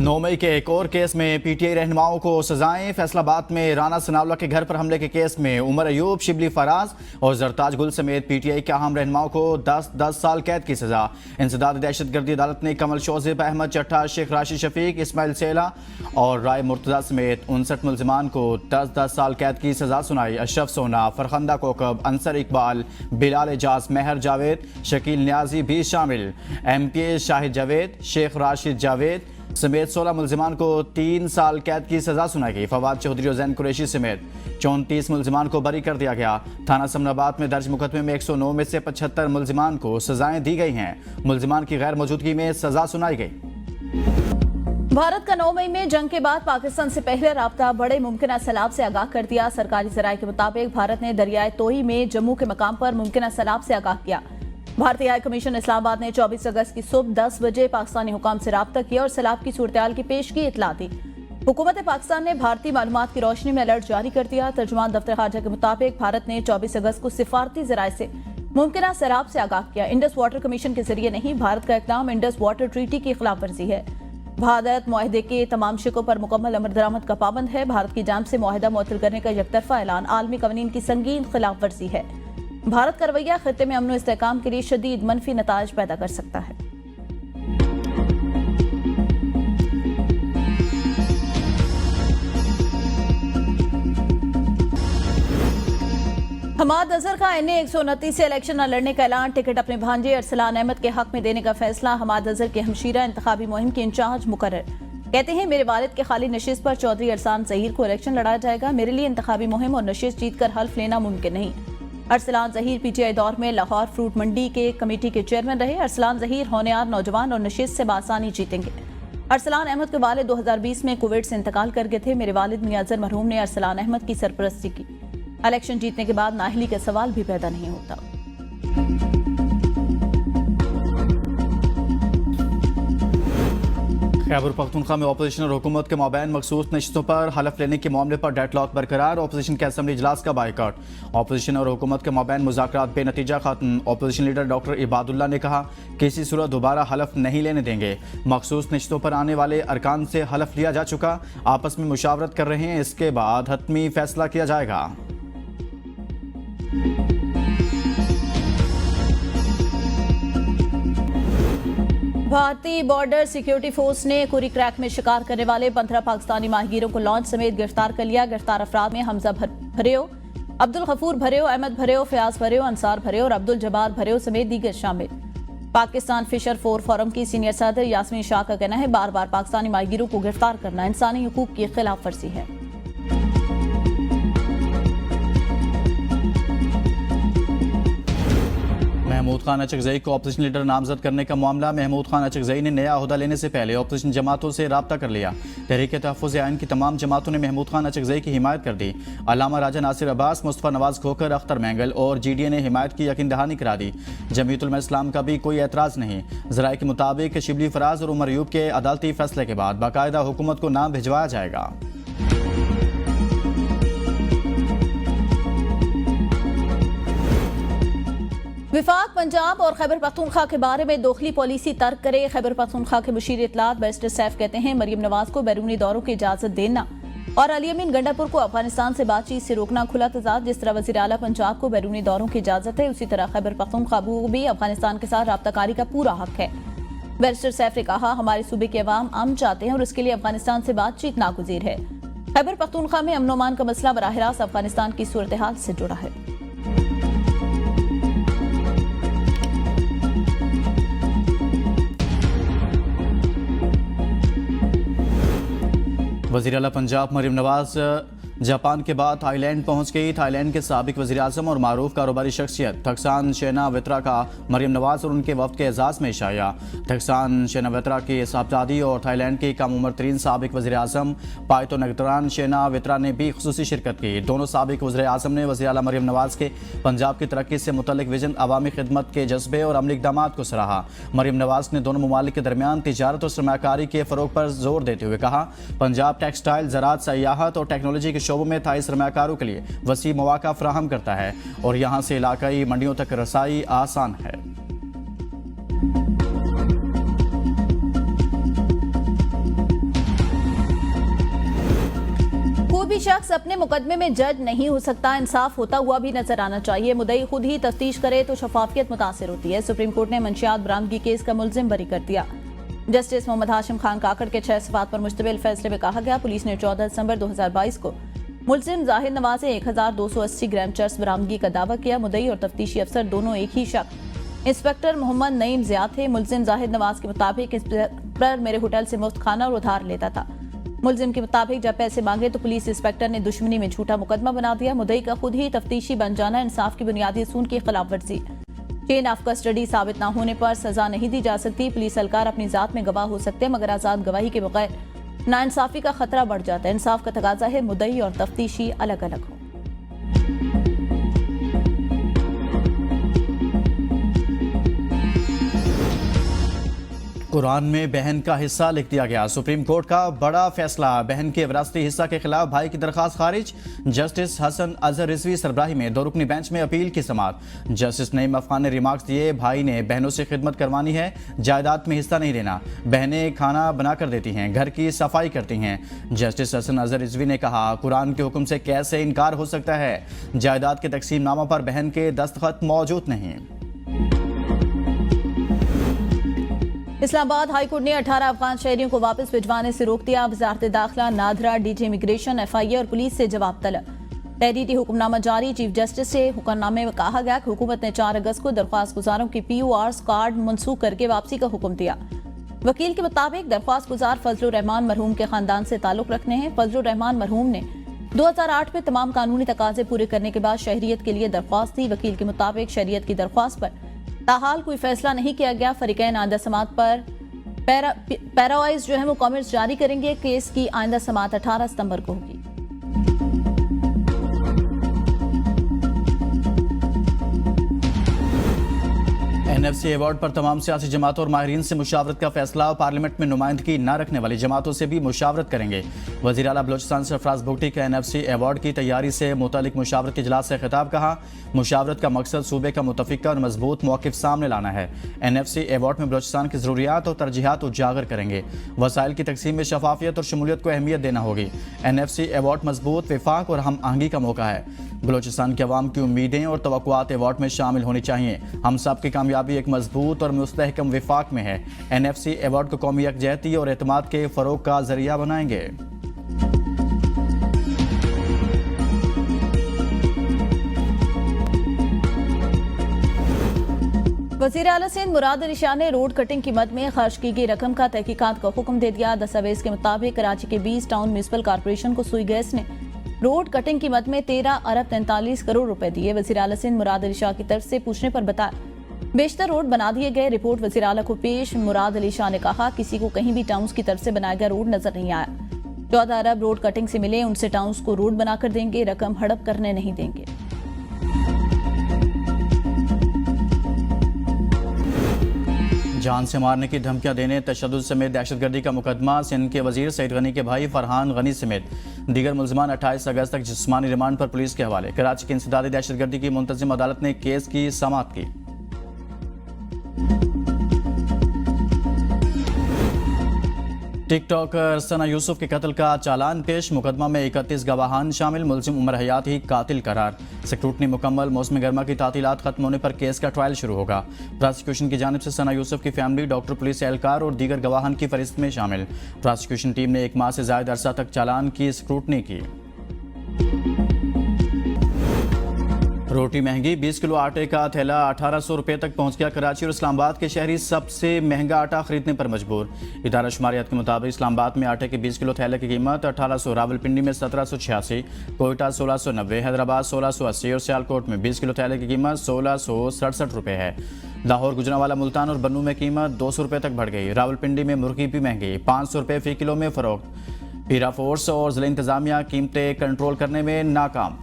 9 मई के एक और केस में पीटीआई रहनुमाओं को सजाएं। फैसलाबाद में राना सनाउल्लाह के घर पर हमले के केस में उमर अयूब, शिबली फराज और जरताज गुल समेत पीटीआई के अहम रहनुमाओं को 10 साल कैद की सजा। इंसदाद दहशतगर्दी अदालत ने कमल शोजिब, अहमद चट्टा, शेख राशिद शफीक, इस्माइल सेला और राय मुर्तजा समेत 59 मुलजिमान को 10 साल कैद की सजा सुनाई। अशरफ सोना, फरखंदा कोकब, अंसर इकबाल, बिलाल एजाज, मेहर जावेद, शकील न्याजी भी शामिल। एमपीए शाहिद जावेद, शेख राशिद जावेद समेत 16 मुलजिमान को 3 साल कैद की सजा सुनाई गई। फवाद चौधरी और जैन कुरैशी समेत 34 मुलजिमान को बरी कर दिया गया। थाना समनाबाद में दर्ज मुकदमे में 109 में से 75 मुलजिमान को सजाएं दी गई हैं। मुलजिमान की गैर मौजूदगी में सजा सुनाई गई। भारत का 9 मई में जंग के बाद पाकिस्तान से पहले राब्ता बड़े मुमकिन सैलाब से आगाह कर दिया। सरकारी जराये के मुताबिक भारत ने दरियाए तोही में जम्मू के मकाम पर मुमकिन सैलाब से आगाह किया। भारतीय हाई कमीशन इस्लामाबाद ने 24 अगस्त की सुबह 10 बजे पाकिस्तानी हुकाम से राब्ता किया और सैलाब की सूरत की पेशगी इतला दी। हुकूमत पाकिस्तान ने भारतीय मालूमात की रोशनी में अलर्ट जारी कर दिया। तर्जुमान दफ्तर खारजा के मुताबिक भारत ने 24 अगस्त को सिफारती जराये से मुमकिन सैलाब से आगाह किया। इंडस वाटर कमीशन के जरिए नहीं, भारत का इक़दाम इंडस वाटर ट्रीटी की खिलाफ वर्जी है। भारत मुआहदे के तमाम शिकों पर मुकम्मल अमल दरामद का पाबंद है। भारत की जानिब से मुआहदा मुअत्तल करने का यकतरफा ऐलान आलमी कवानीन की संगीन खिलाफ वर्जी है। भारत का रवैया खित्ते में अमन इस्तेहकाम के लिए शदीद मनफी नताइज पैदा कर सकता है। हमाद अजहर का NA 129 से इलेक्शन न लड़ने का ऐलान। टिकट अपने भांजे अरसलान अहमद के हक में देने का फैसला। हमाद अजहर के हमशीरा इंतखाबी मुहिम के इंचार्ज मुकर्रर कहते हैं, मेरे वालिद के खाली नशिस्त पर चौधरी अरसलान ज़हीर को इलेक्शन लड़ाया जाएगा। मेरे लिए इंतखाबी मुहिम और नशिस्त जीत कर हल्फ लेना मुमकिन नहीं। अरसलान ज़हीर PTI दौर में लाहौर फ्रूट मंडी के कमेटी के चेयरमैन रहे। अरसलान ज़हीर होनहार नौजवान और नशिस्त से बासानी जीतेंगे। अरसलान अहमद के वालिद 2020 में कुवैत से इंतकाल कर गए थे। मेरे वालिद मियां अजहर मरहूम ने अरसलान अहमद की सरपरस्ती की। इलेक्शन जीतने के बाद नाअहली का सवाल भी पैदा नहीं होता। खैबर पख्तूनख्वा में अपोजिशन और हुकूमत के माबैन मखसूस नशिस्तों पर हलफ लेने के मामले पर डेडलॉक बरकरार। अपोजिशन के असम्बली इजलास का बायकॉट। अपोजिशन और हुकूमत के माबैन मुज़ाकरात बेनतीजा खत्म। अपोजिशन लीडर डॉक्टर इबादुल्ला ने कहा, किसी सूरत दोबारा हलफ नहीं लेने देंगे। मखसूस नशिस्तों पर आने वाले अरकान से हलफ लिया जा चुका, आपस में मुशावरत कर रहे हैं, इसके बाद हतमी फैसला किया जाएगा। भारतीय बॉर्डर सिक्योरिटी फोर्स ने कुरी क्रैक में शिकार करने वाले 15 पाकिस्तानी माहिगीरों को लॉन्च समेत गिरफ्तार कर लिया। गिरफ्तार अफराद में हमजा भरेओ, अब्दुल गफूर भरेओ, अहमद भरेओ, फयाज भरेओ, अंसार भरेओ और अब्दुल जब्बार भरेओ समेत दीगर शामिल। पाकिस्तान फिशर फोर फोरम की सीनियर सदर यास्मीन शाह का कहना है, बार बार पाकिस्तानी माहिगीरों को गिरफ्तार करना इंसानी हुकूक की खिलाफ वर्जी है। महमूद खान अचकजई को अपोजिशन लीडर नामजद करने का मामला। महमूद खान अचकजई ने नया ओहदा लेने से पहले अपोजिशन जमातों से रब्ता कर लिया। तहरीक तहफ़्फ़ुज़ आइन की तमाम जमातों ने महमूद खान अचकजई की हिमायत कर दी। अल्लामा राजा नासिर अब्बास, मुस्तफ़ा नवाज खोखर, अख्तर मैंगल और GDA ने हिमायत की यकीन दहानी करा दी। जमीयत उलमा इस्लाम का भी कोई एतराज़ नहीं। ज़राए के मुताबिक शिबली फराज और उमर अयूब के अदालती फैसले के बाद बाकायदा हुकूमत को नाम भिजवाया जाएगा। विफाक पंजाब और खैबर पख्तूनख्वा के बारे में दोखली पॉलिसी तर्क करे। खैबर पख्तूनख्वा के मुशीर इत्तलात बैरिस्टर सैफ कहते हैं, मरियम नवाज को बैरूनी दौरों की इजाजत देना और अली अमीन गंडापुर को अफगानिस्तान से बातचीत से रोकना खुला तजाद। जिस तरह वज़ीर आला पंजाब को बैरूनी दौरों की इजाजत है, उसी तरह खैबर पख्तूनख्वा को भी अफगानिस्तान के साथ राब्ताकारी का पूरा हक है। बैरिस्टर सैफ ने कहा, हमारे सूबे के अवाम अमन चाहते हैं और उसके लिए अफगानिस्तान से बातचीत नागुज़ीर है। खैबर पख्तूनख्वा में अमन अमान का मसला बराह रास्त अफगानिस्तान की सूरत हाल से जुड़ा है। वज़ीर आला पंजाब मरियम नवाज जापान के बाद थाईलैंड पहुंच गई। थाईलैंड के साबिक वज़ीर आज़म और मारूफ कारोबारी शख्सियत थक्सान शेनावित्रा का मरियम नवाज और उनके वफ्द के एजाज़ में इशाया। थक्सान शेनावित्रा की साहबजादी और थाईलैंड की कम उम्र तरीन साबिक वज़ीर आज़म पायतो नगतरान शेनावित्रा ने भी खुसूसी शिरकत की। दोनों साबिक वज़ीर आज़म ने वज़ीर आला मरियम नवाज के पंजाब की तरक्की से मुतल्लिक विजन, अवामी खिदमत के जज्बे और अमली इक़दामात को सराहा। मरियम नवाज ने दोनों ममालिक के दरमियान तिजारत और सरमायाकारी के फ़रोग पर जोर देते हुए कहा, पंजाब टेक्सटाइल, ज़राअत, सयाहत और टेक्नोलॉजी के शोबों में थाई सरमायाकारों के लिए वसी मौका फराहम करता है और यहाँ से इलाकाई मंडियों तक रसाई आसान है। शख्स अपने मुकदमे में जज नहीं हो सकता, इंसाफ होता हुआ भी नजर आना चाहिए। मुद्दई खुद ही तफ्तीश करे तो शफाफियत मुतासिर होती है। सुप्रीम कोर्ट ने मंशियात बरामदगी केस का मुलजिम बरी कर दिया। जस्टिस मोहम्मद हाशिम खान काकड़ के 6 सफ़ात पर मुश्तमिल फैसले में कहा गया, पुलिस ने 14 दिसंबर 2022 को मुलजिम जाहिद नवाज से 1280 ग्राम चर्स बरामदगी का दावा किया। मुद्दई और तफ्तीशी अफसर दोनों एक ही शख्स इंस्पेक्टर मोहम्मद नईम ज़िया थे। मुलजिम जाहिद नवाज के मुताबिक इंस्पेक्टर मेरे होटल से मुफ्त खाना और उधार लेता था। मुलजिम के मुताबिक जब पैसे मांगे तो पुलिस इंस्पेक्टर ने दुश्मनी में झूठा मुकदमा बना दिया। मुद्दई का खुद ही तफ्तीशी बन जाना इंसाफ की बुनियादी असूल की खिलाफ वर्जी। चेन ऑफ कस्टडी साबित न होने पर सजा नहीं दी जा सकती। पुलिस एहलकार अपनी जात में गवाह हो सकते हैं, मगर आजाद गवाही के बगैर नाइंसाफी का खतरा बढ़ जाता है। इंसाफ का तकाजा है मुद्दई और तफ्तीशी अलग अलग हो। कुरान में बहन का हिस्सा लिख दिया गया। सुप्रीम कोर्ट का बड़ा फैसला, बहन के विरासती हिस्सा के खिलाफ भाई की दरखास्त खारिज। जस्टिस हसन अजहर रिजवी सरबराही में 2 रुकनी बेंच में अपील की समाअत। जस्टिस नईम अफगान ने रिमार्क्स दिए, भाई ने बहनों से खिदमत करवानी है, जायदाद में हिस्सा नहीं लेना। बहनें खाना बना कर देती हैं, घर की सफाई करती हैं। जस्टिस हसन अजहर रिजवी ने कहा, कुरान के हुक्म से कैसे इनकार हो सकता है। जायदाद के तकसीमनामा पर बहन के दस्तखत मौजूद नहीं। इस्लामाबाद हाई कोर्ट ने 18 अफगान शहरियों को वापस भिजवाने से रोक दिया। वजारत दाखिला, नादरा, डीजी इमिग्रेशन, FIA और पुलिस से जवाब तलब। तहरीरी हुक्मनामा जारी। चीफ जस्टिस से हुक्मनामे में कहा गया कि हुकूमत ने 4 अगस्त को दरख्वास्त गुजारों की PORs कार्ड मनसूख करके वापसी का हुक्म दिया। वकील के मुताबिक दरख्वास्त गुजार फजलुर रहमान मरहूम के खानदान से ताल्लुक रखने हैं। फजलुर रहमान मरहूम ने 2008 में तमाम कानूनी तकाजे पूरे करने के बाद शहरियत के लिए दरख्वास्त दी। वकील के मुताबिक शहरियत की दरख्वास्त पर ताहाल कोई फैसला नहीं किया गया। फरीकैन आइंदा समाअत पर पैरावाइज वो कमेंट्स जारी करेंगे। केस की आइंदा समाअत 18 सितंबर को होगी। NFC अवार्ड पर तमाम सियासी जमातों और माहिरीन से मुशावरत का फैसला। पार्लियामेंट में नुमाइंदगी न रखने वाली जमातों से भी मुशावरत करेंगे। वज़ीर आला बलोचिस्तान सरफराज भुगटी का NFC अवार्ड की तैयारी से मुतालिक मुशावरत के इजलास से खिताब। कहा, मुशावरत का मकसद सूबे का मुतफ़िका और मजबूत मौक़िफ़ सामने लाना है। NFC अवार्ड में बलोचिस्तान की ज़रूरियात और तरजीहात उजागर करेंगे। वसाइल की तकसीम में शफाफियत और शमूलियत को अहमियत देना होगी। NFC अवार्ड मजबूत विफाक और हम आहंगी का मौका है। बलोचिस्तान की आवाम की उम्मीदें और तवक्कुआत अवार्ड में शामिल होनी चाहिए। हम सब की कामयाबी एक मजबूत और मुस्तहकम विफाक में है। NFC अवार्ड को कौमी यकजहती और एतमाद के फ़रोग का जरिया बनाएंगे। वज़ीर आला सिंध मुराद अली शाह ने रोड कटिंग की मद में खर्च की गई रकम का तहकीकात का हुक्म दे दिया। दस्तावेज के मुताबिक कराची के 20 टाउन म्यूनिसिपल कॉर्पोरेशन को सुई गैस ने रोड कटिंग की मद में 13 अरब 43 करोड़ रुपए दिए। वज़ीर आला सिंध मुराद अली शाह की तरफ से पूछने पर बताया, बेशतर रोड बना दिए गए। रिपोर्ट वज़ीर आला को पेश। मुराद अली शाह ने कहा, किसी को कहीं भी टाउन्स की तरफ से बनाया गया रोड नजर नहीं आया। 14 अरब रोड कटिंग से मिले, उनसे टाउन्स को रोड बनाकर देंगे, रकम हड़प करने नहीं देंगे। जान से मारने की धमकियां देने, तशद्दुद समेत दहशतगर्दी का मुकदमा। सिंध के वजीर सईद गनी के भाई फरहान गनी समेत दीगर मुलजमान 28 अगस्त तक जिस्मानी रिमांड पर पुलिस के हवाले। कराची की इंसदादी दहशतगर्दी की मुंतजिम अदालत ने केस की समाअत की। टिकटॉकर सना यूसुफ के कत्ल का चालान पेश। मुकदमा में 31 गवाहान शामिल। मुलजिम उमर हयात ही कातिल करार। स्क्रूटनी मुकम्मल। मौसम गर्मा की तातीलात खत्म होने पर केस का ट्रायल शुरू होगा। प्रोसिक्यूशन की जानिब से सना यूसुफ की फैमिली, डॉक्टर, पुलिस एहलकार और दीगर गवाहान की फहरिस्त में शामिल। प्रोसिक्यूशन टीम ने 1 माह से ज्यादा अरसा तक चालान की स्क्रूटनी की। रोटी महंगी। 20 किलो आटे का थैला 1800 रुपये तक पहुंच गया। कराची और इस्लामाबाद के शहरी सबसे महंगा आटा खरीदने पर मजबूर। इदारा शुमारियात के मुताबिक इस्लामाबाद में आटे के 20 किलो थैले की कीमत 1800, रावलपिंडी में 1786, कोयटा 1690, हैदराबाद 1680 और सियालकोट में 20 किलो थैले की कीमत 1667 रुपये है। लाहौर, गुजरांवाला, मुल्तान और बन्नू में कीमत 200 रुपये तक बढ़ गई। रावलपिंडी में मुर्गी भी महंगी, 500 रुपये फी किलो में फरोख्त। पीरा फोर्स और जिला इंतजामिया कीमतें कंट्रोल करने में नाकाम।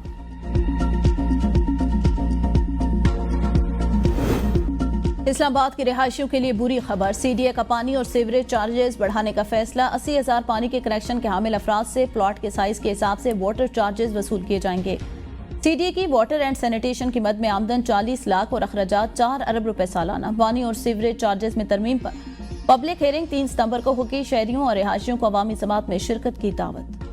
इस्लामाबाद के रिहायशियों के लिए बुरी खबर। CDA का पानी और सीवरेज चार्जेस बढ़ाने का फैसला। 80,000 पानी के कनेक्शन के हामिल अफराद से प्लॉट के साइज के हिसाब से वाटर चार्जेस वसूल किए जाएंगे। CDA की वाटर एंड सैनिटेशन की मद में आमदन 40 लाख और अखराजात 4 अरब रुपए सालाना। पानी और सीवरेज चार्जेस में तरमीम पर पब्लिक हियरिंग 3 सितंबर को होगी। शहरियों और रिहायशियों को अवामी समाअत में शिरकत की दावत।